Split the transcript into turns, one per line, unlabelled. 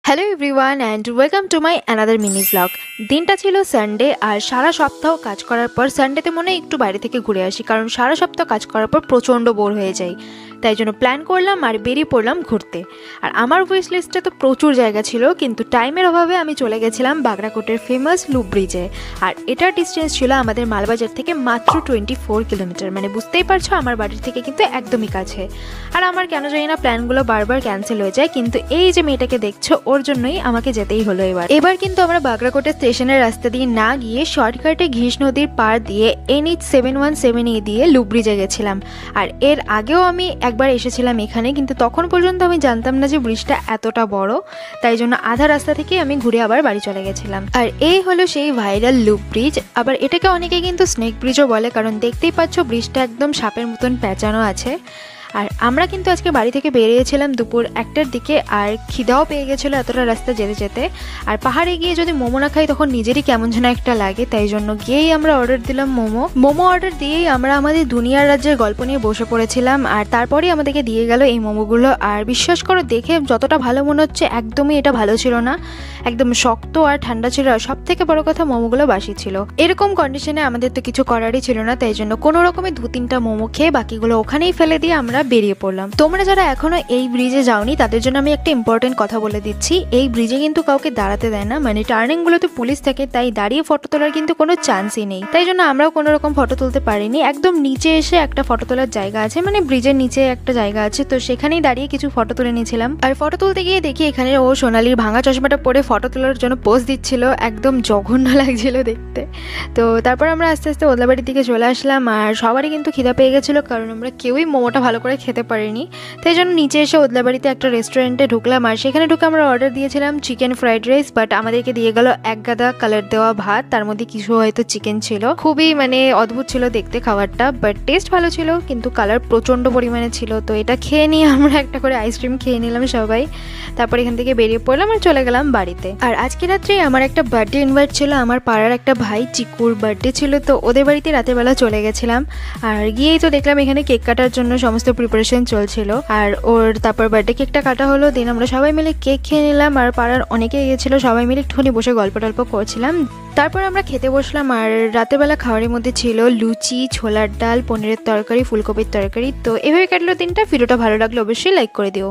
Hello everyone and welcome to my another mini blog. দিনটা ছিল Sunday আর সারা সপ্তাহ কাজ করার পর সানডেতে মনে হয় একটু বাইরে থেকে ঘুরে আসি, কারণ সারা সপ্তাহ কাজ করার পর প্রচণ্ড বোর হয়ে যাই। তাই জন্য প্ল্যান করলাম আর বেরিয়ে পড়লাম ঘুরতে। আর আমার উইশ লিস্টে তো প্রচুর জায়গা ছিল, কিন্তু টাইমের অভাবে আমি চলে গেছিলাম বাগড়াকোটের ফেমাস লুপ ব্রিজে। আর এটার ডিস্টেন্স ছিল আমাদের মালবাজার থেকে মাত্র 24 কিলোমিটার, মানে বুঝতেই পারছো আমার বাড়ির থেকে কিন্তু একদমই কাছে। আর আমার কেন জানি না প্ল্যানগুলো বারবার ক্যান্সেল হয়ে যায়, কিন্তু এই যে মেয়েটাকে দেখছো ওর জন্যই আমাকে যেতেই হলো। এবার কিন্তু আমরা বাগড়াকোটের স্টেশনের রাস্তা দিয়ে না গিয়ে শর্টকাটে ঘিস নদীর পার দিয়ে NH 717 দিয়ে লুপ ব্রিজে গেছিলাম। আর এর আগেও আমি একবার এসেছিলাম এখানে, কিন্তু তখন পর্যন্ত আমি জানতাম না যে ব্রিজটা এতটা বড়। তাই জন্য আধা রাস্তা থেকে আমি ঘুরে আবার বাড়ি চলে গেছিলাম। আর এই হলো সেই ভাইরাল লুপ ব্রিজ। আবার এটাকে অনেকে কিন্তু স্নেক ব্রিজও বলে, কারণ দেখতেই পাচ্ছ ব্রিজটা একদম সাপের মতন পেঁচানো আছে। আর আমরা কিন্তু আজকে বাড়ি থেকে বেরিয়েছিলাম দুপুর 1টার দিকে, আর খিদাও পেয়ে গেছিলো এতটা রাস্তা যেতে যেতে। আর পাহাড়ে গিয়ে যদি মোমো না খাই তখন নিজেরই কেমন যেন একটা লাগে, তাই জন্য গিয়েই আমরা অর্ডার দিলাম মোমো অর্ডার দিয়েই আমরা আমাদের দুনিয়ার রাজ্যের গল্প নিয়ে বসে পড়েছিলাম। আর তারপরেই আমাদেরকে দিয়ে গেল এই মোমোগুলো। আর বিশ্বাস করো, দেখে যতটা ভালো মনে হচ্ছে একদমই এটা ভালো ছিল না, একদম শক্ত আর ঠান্ডা ছিল। আর সব থেকে বড় কথা, মোমোগুলো বাসি ছিল। এরকম কন্ডিশনে আমাদের তো কিছু করারই ছিল না, তাই জন্য কোনো রকমের 2-3টা মোমো খেয়ে বাকিগুলো ওখানেই ফেলে দিয়ে আমরা বেরিয়ে পড়লাম। তোমরা যারা এখনো এই ব্রিজে যাওনি তাদের জন্য আমি একটা ইম্পর্টেন্ট কথা বলে দিচ্ছি। এই ব্রিজে কিন্তু কাউকে দাঁড়াতে দেয় না, মানে টার্নিং গুলোতে পুলিশ থাকে, তাই দাঁড়িয়ে ফটো তোলার কিন্তু কোনো চান্সই নেই। তাই জন্য আমরাও কোনো রকম ফটো তুলতে পারিনি। একদম নিচে এসে একটা ফটো তোলার জায়গা আছে, মানে ব্রিজের নিচে একটা জায়গা আছে, তো সেখানেই দাঁড়িয়ে কিছু ফটো তুলে নিয়েছিলাম। আর ফটো তুলতে গিয়ে দেখি এখানে ও সোনালির ভাঙা চশমাটা পরে ফটো তোলার জন্য পোজ দিচ্ছিল, একদম জঘন্য লাগছিল দেখতে। তো তারপর আমরা আস্তে আস্তে ওদলাবাড়ির দিকে চলে আসলাম। আর সবারই কিন্তু খিদা পেয়ে গেছিলো, কারণ আমরা কেউই মোমোটা ভালো করে খেতে পারিনি। তাই জন্য নিচে এসে ওদলাবাড়িতে একটা রেস্টুরেন্টে ঢুকলাম। আর সেখানে ঢুকে আমরা অর্ডার দিয়েছিলাম চিকেন ফ্রাইড রাইস, বাট আমাদেরকে দিয়ে গেল এক গাদা কালার দেওয়া ভাত, তার মধ্যে কিছু হয়তো চিকেন ছিল। খুবই মানে অদ্ভুত ছিল দেখতে খাবারটা, বাট টেস্ট ভালো ছিল, কিন্তু কালার প্রচণ্ড পরিমাণে ছিল। তো এটা খেয়ে নিয়ে আমরা একটা করে আইসক্রিম খেয়ে নিলাম সবাই। তারপর এখান থেকে বেরিয়ে পড়লাম আর চলে গেলাম বাড়িতে। আর আজকে রাত্রে আমার একটা বার্থডে ইনভাইট ছিল, আমার পাড়ার একটা ভাই চিকুর বার্থডে ছিল, তো ওদের বাড়িতে রাতের বেলা চলে গেছিলাম। আর গিয়েই তো দেখলাম এখানে কেক কাটার জন্য সমস্ত প্রিপারেশন চলছিল। আর ওর তারপর বার্থডে কেকটা কাটা হলো, দিন আমরা সবাই মিলে কেক খেয়ে নিলাম। আর পাড়ার অনেকে গিয়েছিল, সবাই মিলে একটুখানি বসে গল্প টল্প করছিলাম। তারপর আমরা খেতে বসলাম। আর রাতের বেলা খাবারের মধ্যে ছিল লুচি, ছোলার ডাল, পনিরের তরকারি, ফুলকপির তরকারি। তো এভাবে কাটলো দিনটা। ভিডিওটা ভালো লাগলে অবশ্যই লাইক করে দিও।